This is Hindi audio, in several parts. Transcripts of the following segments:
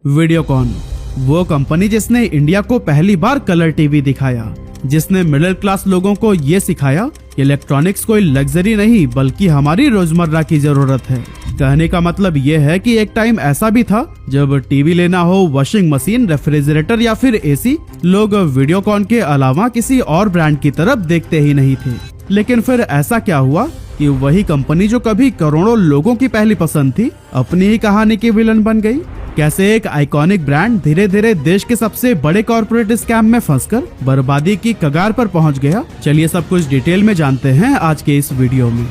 वीडियोकॉन, वो कंपनी जिसने इंडिया को पहली बार कलर टीवी दिखाया, जिसने मिडिल क्लास लोगों को ये सिखाया कि इलेक्ट्रॉनिक्स कोई लग्जरी नहीं बल्कि हमारी रोजमर्रा की जरूरत है। कहने का मतलब ये है कि एक टाइम ऐसा भी था जब टीवी लेना हो, वॉशिंग मशीन, रेफ्रिजरेटर या फिर एसी, लोग वीडियोकॉन के अलावा किसी और ब्रांड की तरफ देखते ही नहीं थे। लेकिन फिर ऐसा क्या हुआ कि वही कंपनी जो कभी करोड़ों लोगों की पहली पसंद थी, अपनी ही कहानी की विलन बन गई। कैसे एक आइकॉनिक ब्रांड धीरे धीरे देश के सबसे बड़े कॉर्पोरेट स्कैम में फंसकर बर्बादी की कगार पर पहुंच गया, चलिए सब कुछ डिटेल में जानते हैं आज के इस वीडियो में।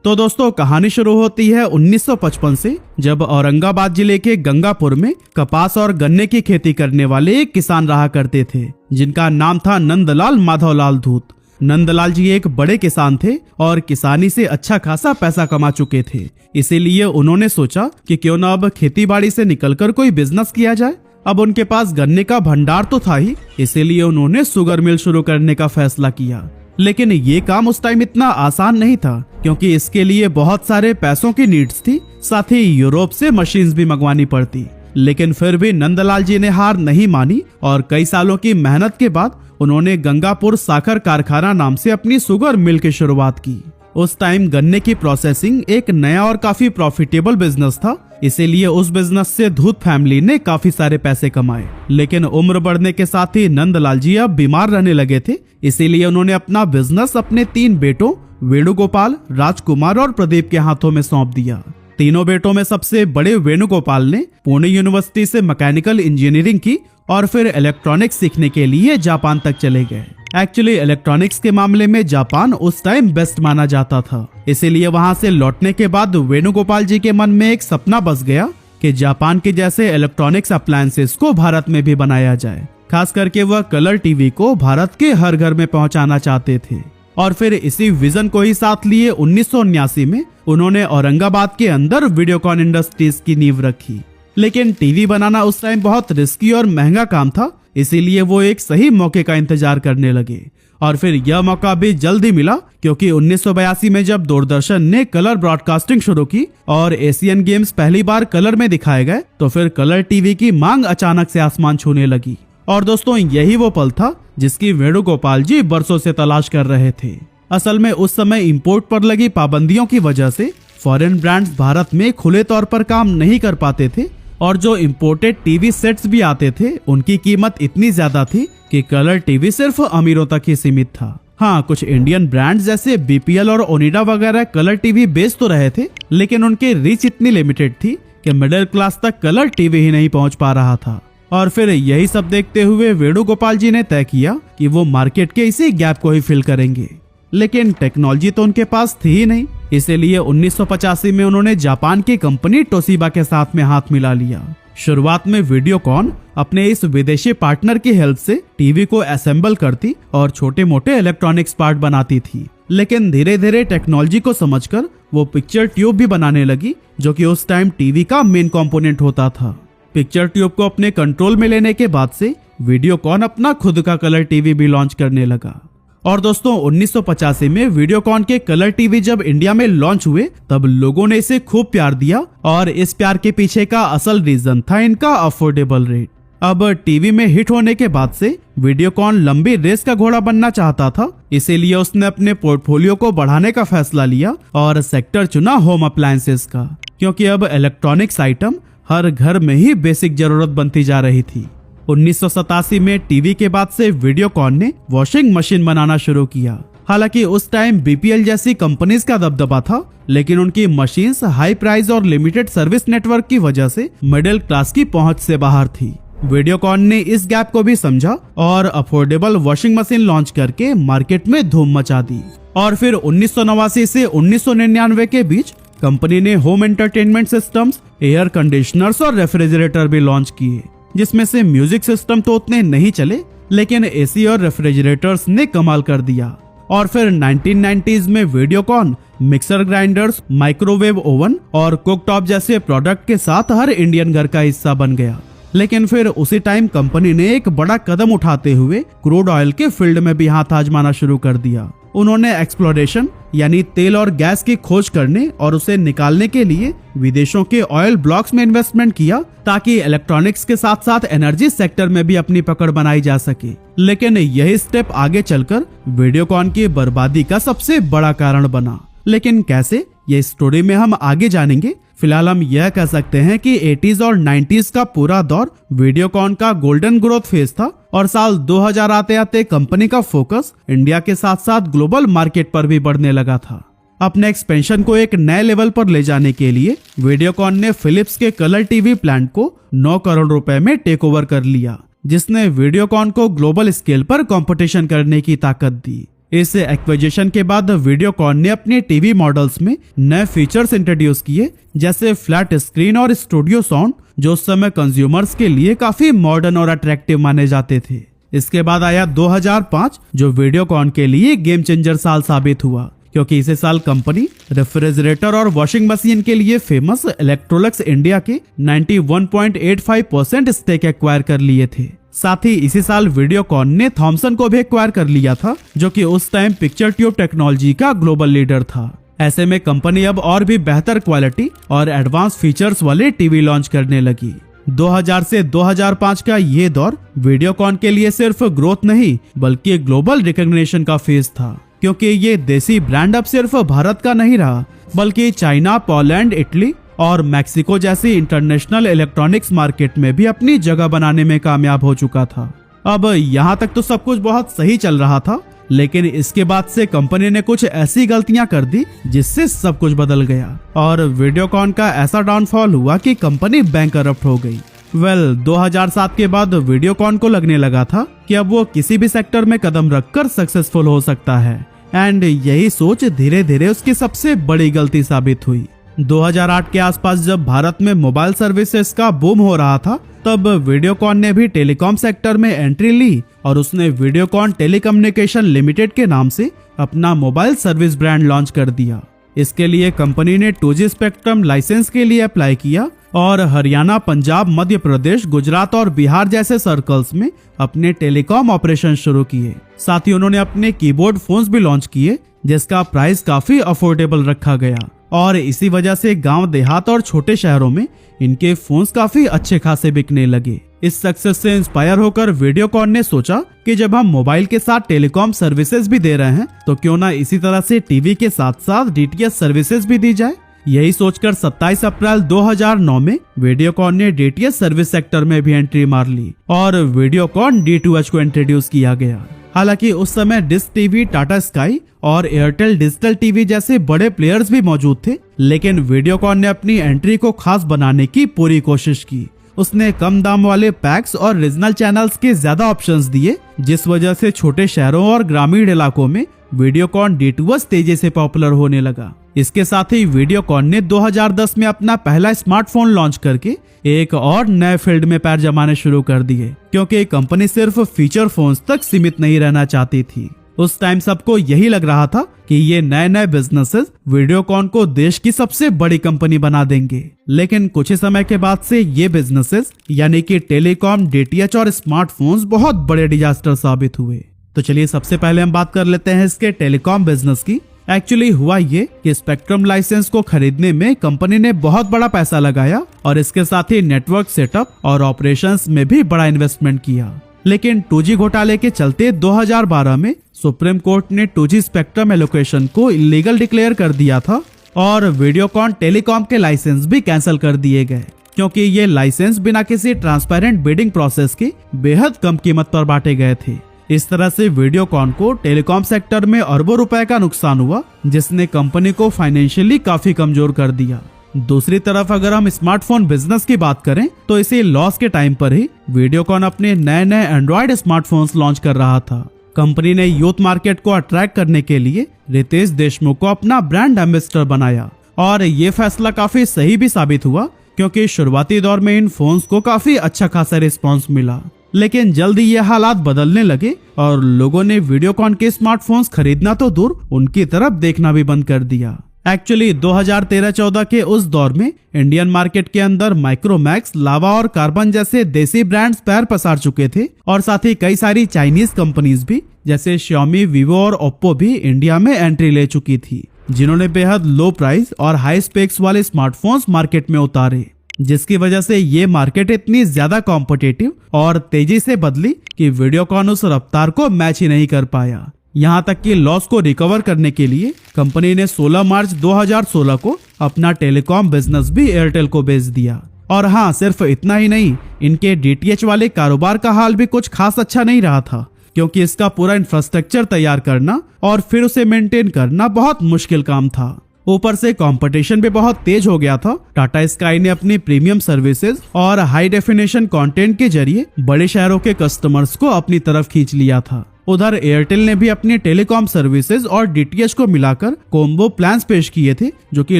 तो दोस्तों, कहानी शुरू होती है 1955 से, जब औरंगाबाद जिले के गंगापुर में कपास और गन्ने की खेती करने वाले एक किसान रहा करते थे, जिनका नाम था नंदलाल माधवलाल धूत। नंदलाल जी एक बड़े किसान थे और किसानी से अच्छा खासा पैसा कमा चुके थे। इसीलिए उन्होंने सोचा कि क्यों न अब खेती बाड़ी से निकलकर कोई बिजनेस किया जाए। अब उनके पास गन्ने का भंडार तो था ही, इसीलिए उन्होंने शुगर मिल शुरू करने का फैसला किया। लेकिन ये काम उस टाइम इतना आसान नहीं था, क्योंकि इसके लिए बहुत सारे पैसों की नीड्स थी, साथ ही यूरोप से मशीन्स भी मंगवानी पड़ती। लेकिन फिर भी नंदलाल जी ने हार नहीं मानी और कई सालों की मेहनत के बाद उन्होंने गंगापुर साखर कारखाना नाम से अपनी शुगर मिल की शुरुआत की। उस टाइम गन्ने की प्रोसेसिंग एक नया और काफी प्रॉफिटेबल बिजनेस था, इसीलिए उस बिजनेस से धूत फैमिली ने काफी सारे पैसे कमाए। लेकिन उम्र बढ़ने के साथ ही नंदलाल जी अब बीमार रहने लगे थे, इसीलिए उन्होंने अपना बिजनेस अपने 3 बेटों वेणुगोपाल, राजकुमार और प्रदीप के हाथों में सौंप दिया। तीनों बेटों में सबसे बड़े वेणुगोपाल ने पुणे यूनिवर्सिटी से मैकेनिकल इंजीनियरिंग की और फिर इलेक्ट्रॉनिक्स सीखने के लिए जापान तक चले गए। एक्चुअली इलेक्ट्रॉनिक्स के मामले में जापान उस टाइम बेस्ट माना जाता था, इसीलिए वहां से लौटने के बाद वेणुगोपाल जी के मन में एक सपना बस गया कि जापान के जैसे इलेक्ट्रॉनिक्स अप्लायंसेस को भारत में भी बनाया जाए। खास करके वह कलर टीवी को भारत के हर घर में पहुंचाना चाहते थे। और फिर इसी विजन को ही साथ लिए 1979 में उन्होंने औरंगाबाद के अंदर वीडियोकॉन इंडस्ट्रीज की नींव रखी। लेकिन टीवी बनाना उस टाइम बहुत रिस्की और महंगा काम था, इसीलिए वो एक सही मौके का इंतजार करने लगे। और फिर यह मौका भी जल्द ही मिला, क्योंकि 1982 में जब दूरदर्शन ने कलर ब्रॉडकास्टिंग शुरू की और एशियन गेम्स पहली बार कलर में दिखाए गए, तो फिर कलर टीवी की मांग अचानक से आसमान छूने लगी। और दोस्तों, यही वो पल था जिसकी वेणुगोपाल जी बरसों से तलाश कर रहे थे। असल में उस समय इंपोर्ट पर लगी पाबंदियों की वजह से फॉरेन ब्रांड्स भारत में खुले तौर पर काम नहीं कर पाते थे, और जो इंपोर्टेड टीवी सेट्स भी आते थे उनकी कीमत इतनी ज्यादा थी कि कलर टीवी सिर्फ अमीरों तक ही सीमित था। हाँ, कुछ इंडियन ब्रांड्स जैसे बीपीएल और ओनिडा वगैरह कलर टीवी बेच तो रहे थे, लेकिन उनकी रीच इतनी लिमिटेड थी कि मिडिल क्लास तक कलर टीवी ही नहीं पहुंच पा रहा था। और फिर यही सब देखते हुए वेणुगोपाल जी ने तय किया कि वो मार्केट के इसी गैप को ही फिल करेंगे। लेकिन टेक्नोलॉजी तो उनके पास थी ही नहीं, इसीलिए 1985 में उन्होंने जापान की कंपनी टोशिबा के साथ में हाथ मिला लिया। शुरुआत में वीडियोकॉन अपने इस विदेशी पार्टनर की हेल्प से टीवी को असेंबल करती और छोटे मोटे इलेक्ट्रॉनिक्स पार्ट बनाती थी। लेकिन धीरे धीरे टेक्नोलॉजी को समझकर वो पिक्चर ट्यूब भी बनाने लगी, जो कि उस टाइम टीवी का मेन कंपोनेंट होता था। पिक्चर ट्यूब को अपने कंट्रोल में लेने के बाद से वीडियोकॉन अपना खुद का कलर टीवी भी लॉन्च करने लगा। और दोस्तों, 1985 में वीडियोकॉन के कलर टीवी जब इंडिया में लॉन्च हुए, तब लोगों ने इसे खूब प्यार दिया, और इस प्यार के पीछे का असल रीजन था इनका अफोर्डेबल रेट। अब टीवी में हिट होने के बाद से वीडियोकॉन लंबी रेस का घोड़ा बनना चाहता था, इसीलिए उसने अपने पोर्टफोलियो को बढ़ाने का फैसला लिया और सेक्टर चुना होम अप्लायंसेस का, क्योंकि अब इलेक्ट्रॉनिक्स आइटम हर घर में ही बेसिक जरूरत बनती जा रही थी। 1987 में टीवी के बाद से वीडियोकॉन ने वॉशिंग मशीन बनाना शुरू किया। हालांकि उस टाइम बीपीएल जैसी कंपनीज का दबदबा था, लेकिन उनकी मशीन्स हाई प्राइस और लिमिटेड सर्विस नेटवर्क की वजह से मिडिल क्लास की पहुंच से बाहर थी। वीडियोकॉन ने इस गैप को भी समझा और अफोर्डेबल वॉशिंग मशीन लॉन्च करके मार्केट में धूम मचा दी। और फिर 1989 से 1999 के बीच कंपनी ने home entertainment systems, air conditioners और रेफ्रिजरेटर भी लॉन्च किए, जिसमें से म्यूजिक सिस्टम तो उतने नहीं चले, लेकिन एसी और रेफ्रिजरेटर्स ने कमाल कर दिया। और फिर 1990s में Videocon mixer grinders, microwave oven और कुकटॉप जैसे प्रोडक्ट के साथ हर इंडियन घर का हिस्सा बन गया। लेकिन फिर उसी टाइम कंपनी ने एक बड़ा कदम उठाते हुए क्रूड ऑयल के फील्ड में भी हाथ आजमाना शुरू कर दिया। उन्होंने एक्सप्लोरेशन यानी तेल और गैस की खोज करने और उसे निकालने के लिए विदेशों के ऑयल ब्लॉक्स में इन्वेस्टमेंट किया, ताकि इलेक्ट्रॉनिक्स के साथ साथ एनर्जी सेक्टर में भी अपनी पकड़ बनाई जा सके। लेकिन यही स्टेप आगे चलकर वीडियोकॉन की बर्बादी का सबसे बड़ा कारण बना। लेकिन कैसे, ये स्टोरी में हम आगे जानेंगे। फिलहाल हम यह कह सकते हैं कि 80s और 90s का पूरा दौर वीडियोकॉन का गोल्डन ग्रोथ फेज था और साल 2000 आते आते कंपनी का फोकस इंडिया के साथ साथ ग्लोबल मार्केट पर भी बढ़ने लगा था। अपने एक्सपेंशन को एक नए लेवल पर ले जाने के लिए वीडियोकॉन ने फिलिप्स के कलर टीवी प्लांट को 9 करोड़ रुपए में टेक ओवर कर लिया, जिसने वीडियोकॉन को ग्लोबल स्केल पर कंपटीशन करने की ताकत दी। इस एक्विजिशन के बाद वीडियोकॉन ने अपने टीवी मॉडल्स में नए फीचर्स इंट्रोड्यूस किए, जैसे फ्लैट स्क्रीन और स्टूडियो साउंड, जो उस समय कंज्यूमर्स के लिए काफी मॉडर्न और अट्रैक्टिव माने जाते थे। इसके बाद आया 2005, जो वीडियोकॉन के लिए गेम चेंजर साल साबित हुआ, क्योंकि इसी साल कंपनी रेफ्रिजरेटर और वॉशिंग मशीन के लिए फेमस इलेक्ट्रोलक्स इंडिया के 91.85% स्टेक एक्वायर कर लिए थे। साथ ही इसी साल वीडियोकॉन ने थॉमसन को भी एक्वायर कर लिया था, जो कि उस टाइम पिक्चर ट्यूब टेक्नोलॉजी का ग्लोबल लीडर था। ऐसे में कंपनी अब और भी बेहतर क्वालिटी और एडवांस फीचर्स वाले टीवी लॉन्च करने लगी। 2000 से 2005 का ये दौर वीडियोकॉन के लिए सिर्फ ग्रोथ नहीं बल्कि ग्लोबल रिकॉग्निशन का फेज था, क्योंकि ये देसी ब्रांड अब सिर्फ भारत का नहीं रहा बल्कि चाइना, पोलैंड, इटली और मैक्सिको जैसी इंटरनेशनल इलेक्ट्रॉनिक्स मार्केट में भी अपनी जगह बनाने में कामयाब हो चुका था। अब यहाँ तक तो सब कुछ बहुत सही चल रहा था, लेकिन इसके बाद से कंपनी ने कुछ ऐसी गलतियां कर दी जिससे सब कुछ बदल गया और वीडियोकॉन का ऐसा डाउनफॉल हुआ कि कंपनी बैंकरप्ट हो गई। 2007 के बाद वीडियोकॉन को लगने लगा था कि अब वो किसी भी सेक्टर में कदम रखकर सक्सेसफुल हो सकता है, एंड यही सोच धीरे धीरे उसकी सबसे बड़ी गलती साबित हुई। 2008 के आसपास जब भारत में मोबाइल सर्विसेज का बूम हो रहा था, तब वीडियोकॉन ने भी टेलीकॉम सेक्टर में एंट्री ली और उसने वीडियोकॉन टेलीकम्युनिकेशन लिमिटेड के नाम से अपना मोबाइल सर्विस ब्रांड लॉन्च कर दिया। इसके लिए कंपनी ने 2G स्पेक्ट्रम लाइसेंस के लिए अप्लाई किया और हरियाणा, पंजाब, मध्य प्रदेश, गुजरात और बिहार जैसे सर्कल्स में अपने टेलीकॉम ऑपरेशन शुरू किए। साथ ही उन्होंने अपने कीबोर्ड फोन्स भी लॉन्च किए, जिसका प्राइस काफी अफोर्डेबल रखा गया और इसी वजह से गांव देहात और छोटे शहरों में इनके फोन्स काफी अच्छे खासे बिकने लगे। इस सक्सेस से इंस्पायर होकर वीडियोकॉन ने सोचा कि जब हम मोबाइल के साथ टेलीकॉम सर्विसेज भी दे रहे हैं तो क्यों ना इसी तरह से टीवी के साथ साथ डीटीएच सर्विसेज भी दी जाए। यही सोचकर 27 अप्रैल 2009 में वीडियोकॉन ने डीटीएच सर्विस सेक्टर में भी एंट्री मार ली और वीडियोकॉन D2H को इंट्रोड्यूस किया गया। हालांकि उस समय डिश टीवी, टाटा स्काई और एयरटेल डिजिटल टीवी जैसे बड़े प्लेयर्स भी मौजूद थे, लेकिन वीडियोकॉन ने अपनी एंट्री को खास बनाने की पूरी कोशिश की। उसने कम दाम वाले पैक्स और रीजनल चैनल्स के ज्यादा ऑप्शंस दिए, जिस वजह से छोटे शहरों और ग्रामीण इलाकों में वीडियोकॉन D2H तेजी से पॉपुलर होने लगा। इसके साथ ही वीडियोकॉन ने 2010 में अपना पहला स्मार्टफोन लॉन्च करके एक और नए फील्ड में पैर जमाने शुरू कर दिए, क्योंकि कंपनी सिर्फ फीचर फोन्स तक सीमित नहीं रहना चाहती थी। उस टाइम सबको यही लग रहा था कि ये नए नए बिजनेसेस वीडियोकॉन को देश की सबसे बड़ी कंपनी बना देंगे, लेकिन कुछ ही समय के बाद से ये बिजनेसेस यानी कि टेलीकॉम, डीटीएच और स्मार्टफोन्स बहुत बड़े डिजास्टर साबित हुए। तो चलिए सबसे पहले हम बात कर लेते हैं इसके टेलीकॉम बिजनेस की। एक्चुअली हुआ ये कि स्पेक्ट्रम लाइसेंस को खरीदने में कंपनी ने बहुत बड़ा पैसा लगाया और इसके साथ ही नेटवर्क सेटअप और ऑपरेशंस में भी बड़ा इन्वेस्टमेंट किया। लेकिन 2G घोटाले के चलते 2012 में सुप्रीम कोर्ट ने 2G स्पेक्ट्रम एलोकेशन को इलीगल डिक्लेयर कर दिया था और वीडियोकॉन टेलीकॉम के लाइसेंस भी कैंसिल कर दिए गए, क्योंकि ये लाइसेंस बिना किसी ट्रांसपेरेंट बिडिंग प्रोसेस के बेहद कम कीमत पर बांटे गए थे। इस तरह से वीडियोकॉन को टेलीकॉम सेक्टर में अरबों रुपए का नुकसान हुआ, जिसने कंपनी को फाइनेंशियली काफी कमजोर कर दिया। दूसरी तरफ अगर हम स्मार्टफोन बिजनेस की बात करें तो इसी लॉस के टाइम पर ही वीडियोकॉन अपने नए नए एंड्रॉइड स्मार्टफोन्स लॉन्च कर रहा था। कंपनी ने यूथ मार्केट को अट्रैक्ट करने के लिए रितेश देशमुख को अपना ब्रांड एम्बेसडर बनाया और ये फैसला काफी सही भी साबित हुआ, क्योंकि शुरुआती दौर में इन फोन्स को काफी अच्छा खासा रिस्पॉन्स मिला। लेकिन जल्दी ये हालात बदलने लगे और लोगों ने वीडियोकॉन के स्मार्टफोन्स खरीदना तो दूर, उनकी तरफ देखना भी बंद कर दिया। एक्चुअली 2013-14 के उस दौर में इंडियन मार्केट के अंदर माइक्रोमैक्स, लावा और कार्बन जैसे देसी ब्रांड्स पैर पसार चुके थे और साथ ही कई सारी चाइनीज कंपनीज भी, जैसे Xiaomi, Vivo और Oppo भी इंडिया में एंट्री ले चुकी थी, जिन्होंने बेहद लो प्राइस और हाई स्पेक्स वाले स्मार्टफोन्स मार्केट में उतारे, जिसकी वजह से ये मार्केट इतनी ज्यादा कॉम्पिटिटिव और तेजी से बदली कि वीडियोकॉन उस रफ्तार को मैच ही नहीं कर पाया। यहाँ तक कि लॉस को रिकवर करने के लिए कंपनी ने 16 मार्च 2016 को अपना टेलीकॉम बिजनेस भी एयरटेल को बेच दिया। और हाँ, सिर्फ इतना ही नहीं, इनके डीटीएच वाले कारोबार का हाल भी कुछ खास अच्छा नहीं रहा था, क्योंकि इसका पूरा इंफ्रास्ट्रक्चर तैयार करना और फिर उसे मेंटेन करना बहुत मुश्किल काम था। ऊपर से कंपटीशन भी बहुत तेज हो गया था। टाटा स्काई ने अपनी प्रीमियम सर्विसेज और हाई डेफिनेशन कंटेंट के जरिए बड़े शहरों के कस्टमर्स को अपनी तरफ खींच लिया था। उधर एयरटेल ने भी अपनी टेलीकॉम सर्विसेज और डीटीएच को मिलाकर कॉम्बो प्लान्स पेश किए थे, जो कि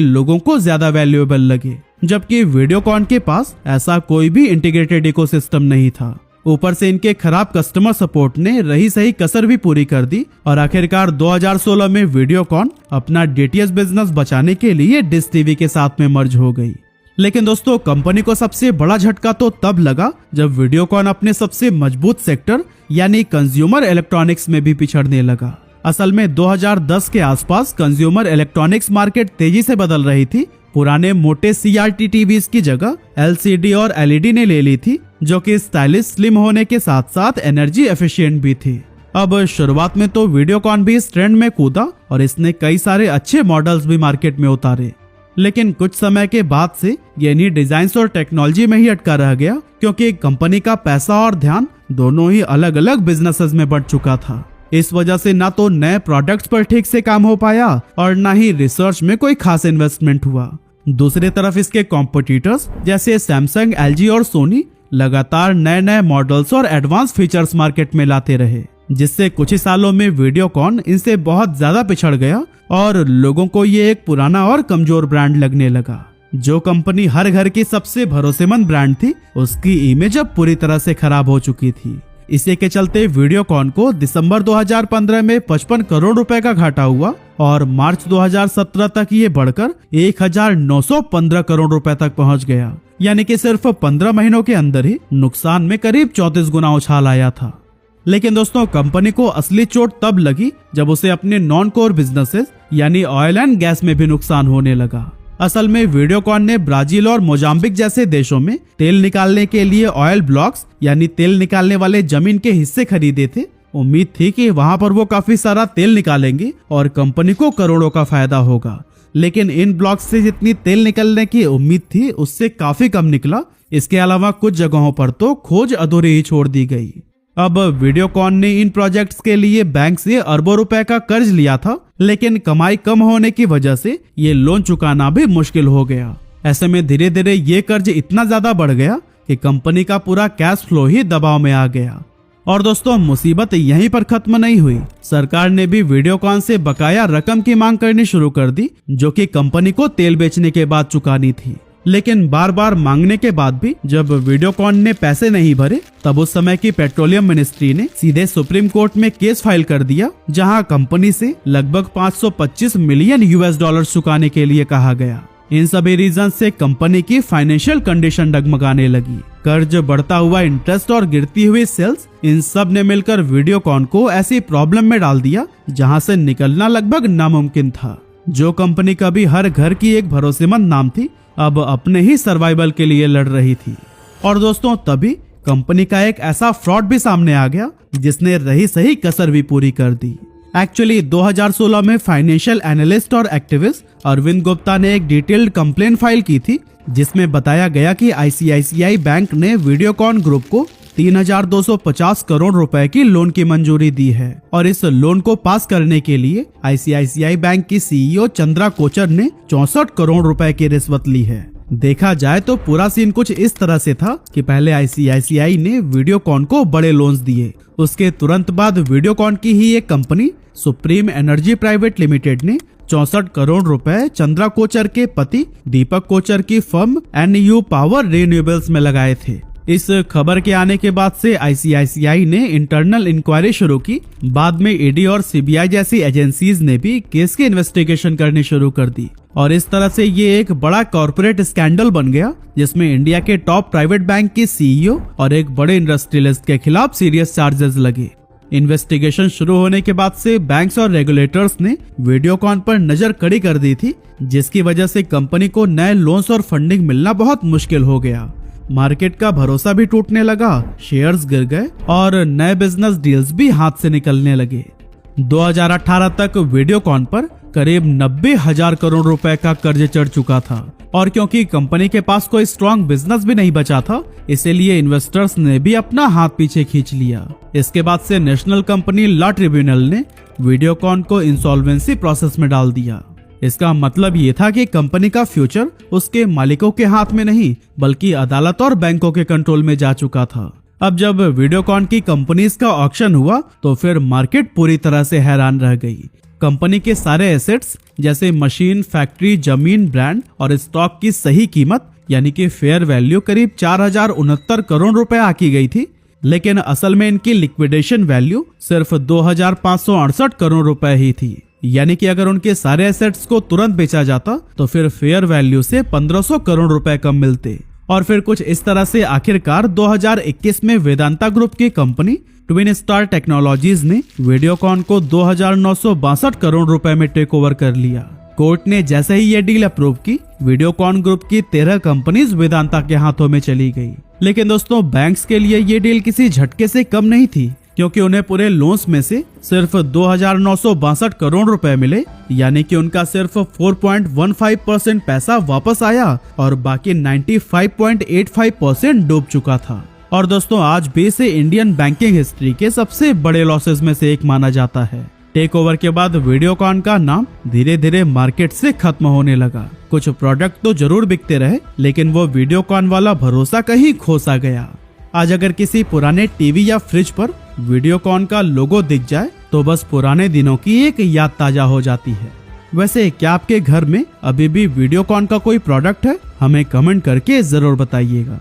लोगों को ज्यादा वैल्यूएबल लगे, जबकि वीडियोकॉन के पास ऐसा कोई भी इंटीग्रेटेड इकोसिस्टम नहीं था। ऊपर से इनके खराब कस्टमर सपोर्ट ने रही सही कसर भी पूरी कर दी और आखिरकार 2016 में वीडियोकॉन अपना डीटीएच बिजनेस बचाने के लिए डिश टीवी के साथ में मर्ज हो गई। लेकिन दोस्तों, कंपनी को सबसे बड़ा झटका तो तब लगा जब वीडियोकॉन अपने सबसे मजबूत सेक्टर यानी कंज्यूमर इलेक्ट्रॉनिक्स में भी पिछड़ने लगा। असल में 2010 के आसपास कंज्यूमर इलेक्ट्रॉनिक्स मार्केट तेजी से बदल रही थी। पुराने मोटे CRT टीवीज की जगह LCD और LED ने ले ली थी, जो कि स्टाइलिश, स्लिम होने के साथ साथ एनर्जी एफिशिएंट भी थी। अब शुरुआत में तो वीडियोकॉन भी इस ट्रेंड में कूदा और इसने कई सारे अच्छे मॉडल्स भी मार्केट में उतारे, लेकिन कुछ समय के बाद से ये इन्हीं डिजाइन और टेक्नोलॉजी में ही अटका रह गया, क्योंकि कंपनी का पैसा और ध्यान दोनों ही अलग अलग बिजनेसेस में बढ़ चुका था। इस वजह से ना तो नए प्रोडक्ट्स पर ठीक से काम हो पाया और ना ही रिसर्च में कोई खास इन्वेस्टमेंट हुआ। दूसरी तरफ इसके कॉम्पिटिटर्स जैसे सैमसंग, LG और सोनी लगातार नए नए मॉडल्स और एडवांस फीचर्स मार्केट में लाते रहे, जिससे कुछ ही सालों में वीडियोकॉन इनसे बहुत ज्यादा पिछड़ गया और लोगों को ये एक पुराना और कमजोर ब्रांड लगने लगा। जो कंपनी हर घर की सबसे भरोसेमंद ब्रांड थी, उसकी इमेज अब पूरी तरह से खराब हो चुकी थी। इसी के चलते वीडियोकॉन को दिसंबर 2015 में 55 करोड़ रुपए का घाटा हुआ और मार्च 2017 तक ये बढ़कर 1915 करोड़ रुपए तक पहुंच गया। यानी कि सिर्फ 15 महीनों के अंदर ही नुकसान में करीब 34 गुना उछाल आया था। लेकिन दोस्तों, कंपनी को असली चोट तब लगी जब उसे अपने नॉन कोर बिजनेसेस यानी ऑयल एंड गैस में भी नुकसान होने लगा। असल में वीडियोकॉन ने ब्राजील और मोजाम्बिक जैसे देशों में तेल निकालने के लिए ऑयल ब्लॉक्स यानी तेल निकालने वाले जमीन के हिस्से खरीदे थे। उम्मीद थी कि वहां पर वो काफी सारा तेल निकालेंगे और कंपनी को करोड़ों का फायदा होगा, लेकिन इन ब्लॉक्स से जितनी तेल निकलने की उम्मीद थी उससे काफी कम निकला। इसके अलावा कुछ जगहों पर तो खोज अधूरी ही छोड़ दी गई। अब वीडियोकॉन ने इन प्रोजेक्ट्स के लिए बैंक से अरबों रुपए का कर्ज लिया था, लेकिन कमाई कम होने की वजह से ये लोन चुकाना भी मुश्किल हो गया। ऐसे में धीरे धीरे ये कर्ज इतना ज्यादा बढ़ गया कि कंपनी का पूरा कैश फ्लो ही दबाव में आ गया। और दोस्तों, मुसीबत यहीं पर खत्म नहीं हुई। सरकार ने भी वीडियोकॉन से बकाया रकम की मांग करनी शुरू कर दी, जो कि कंपनी को तेल बेचने के बाद चुकानी थी। लेकिन बार बार मांगने के बाद भी जब वीडियोकॉन ने पैसे नहीं भरे, तब उस समय की पेट्रोलियम मिनिस्ट्री ने सीधे सुप्रीम कोर्ट में केस फाइल कर दिया, जहां कंपनी से लगभग 525 मिलियन $US चुकाने के लिए कहा गया। इन सभी रीजन से कंपनी की फाइनेंशियल कंडीशन डगमगाने लगी। कर्ज, बढ़ता हुआ इंटरेस्ट और गिरती हुई सेल्स, इन सब ने मिलकर वीडियोकॉन को ऐसी प्रॉब्लम में डाल दिया जहां से निकलना लगभग नामुमकिन था। जो कंपनी कभी हर घर की एक भरोसेमंद नाम थी, अब अपने ही सर्वाइवल के लिए लड़ रही थी। और दोस्तों, तभी कंपनी का एक ऐसा फ्रॉड भी सामने आ गया जिसने रही सही कसर भी पूरी कर दी। एक्चुअली 2016 में फाइनेंशियल एनालिस्ट और एक्टिविस्ट अरविंद गुप्ता ने एक डिटेल्ड कंप्लेंट फाइल की थी, जिसमें बताया गया कि ICICI बैंक ने वीडियोकॉन ग्रुप को 3250 करोड़ रुपए की लोन की मंजूरी दी है और इस लोन को पास करने के लिए ICICI बैंक की CEO चंद्रा कोचर ने 64 करोड़ रुपए की रिश्वत ली है। देखा जाए तो पूरा सीन कुछ इस तरह से था कि पहले ICICI ने वीडियोकॉन को बड़े लोन्स दिए, उसके तुरंत बाद वीडियोकॉन की ही एक company supreme energy private limited ने 64 करोड़ रुपए चंद्रा कोचर के पति दीपक कोचर की फर्म NU पावर रिन्यूएबल्स में लगाए थे। इस खबर के आने के बाद से ICICI ने इंटरनल इंक्वायरी शुरू की। बाद में ED और CBI जैसी एजेंसीज ने भी केस की इन्वेस्टिगेशन करनी शुरू कर दी और इस तरह से ये एक बड़ा कॉर्पोरेट स्कैंडल बन गया, जिसमें इंडिया के टॉप प्राइवेट बैंक की CEO और एक बड़े इंडस्ट्रियलिस्ट के खिलाफ सीरियस चार्जेस लगे। इन्वेस्टिगेशन शुरू होने के बाद से बैंक्स और रेगुलेटर्स ने वीडियोकॉन पर नजर कड़ी कर दी थी, जिसकी वजह से कंपनी को नए लोन्स और फंडिंग मिलना बहुत मुश्किल हो गया। मार्केट का भरोसा भी टूटने लगा, शेयर्स गिर गए और नए बिजनेस डील्स भी हाथ से निकलने लगे। 2018 तक वीडियोकॉन पर करीब 90,000 करोड़ रुपए का कर्ज चढ़ चुका था और क्योंकि कंपनी के पास कोई स्ट्रॉन्ग बिजनेस भी नहीं बचा था, इसीलिए इन्वेस्टर्स ने भी अपना हाथ पीछे खींच लिया। इसके बाद से नेशनल कंपनी लॉ ट्रिब्यूनल ने वीडियोकॉन को इंसॉल्वेंसी प्रोसेस में डाल दिया। इसका मतलब ये था कि कंपनी का फ्यूचर उसके मालिकों के हाथ में नहीं बल्कि अदालत और बैंकों के कंट्रोल में जा चुका था। अब जब वीडियोकॉन की कंपनीज का ऑक्शन हुआ तो फिर मार्केट पूरी तरह से हैरान रह गई। कंपनी के सारे एसेट्स जैसे मशीन, फैक्ट्री, जमीन, ब्रांड और स्टॉक की सही कीमत यानी कि फेयर वैल्यू करीब 4069 करोड़ रुपए आकी गई थी, लेकिन असल में इनकी लिक्विडेशन वैल्यू सिर्फ 2568 करोड़ रुपए ही थी। यानी कि अगर उनके सारे एसेट्स को तुरंत बेचा जाता तो फिर फेयर वैल्यू से 1500 करोड़ रुपए कम मिलते। और फिर कुछ इस तरह से आखिरकार 2021 में वेदांता ग्रुप की कंपनी ट्विन स्टार टेक्नोलॉजीज ने वीडियोकॉन को 2962 करोड़ रुपए में टेक ओवर कर लिया। कोर्ट ने जैसे ही ये डील अप्रूव की, वीडियोकॉन ग्रुप की 13 कंपनीज वेदांता के हाथों में चली गई। लेकिन दोस्तों, बैंक्स के लिए ये डील किसी झटके से कम नहीं थी, क्योंकि उन्हें पूरे लोन्स में से सिर्फ 2962 करोड़ रुपए मिले, यानी कि उनका सिर्फ 4.15% पैसा वापस आया और बाकी 95.85% डूब चुका था। और दोस्तों, आज भी इसे इंडियन बैंकिंग हिस्ट्री के सबसे बड़े लॉसेस में से एक माना जाता है। टेक ओवर के बाद वीडियोकॉन का नाम धीरे धीरे मार्केट से खत्म होने लगा। कुछ प्रोडक्ट तो जरूर बिकते रहे, लेकिन वो वीडियोकॉन वाला भरोसा कहीं खो सा गया। आज अगर किसी पुराने टीवी या फ्रिज पर वीडियोकॉन का लोगो दिख जाए तो बस पुराने दिनों की एक याद ताजा हो जाती है। वैसे क्या आपके घर में अभी भी वीडियोकॉन का कोई प्रोडक्ट है? हमें कमेंट करके जरूर बताइएगा।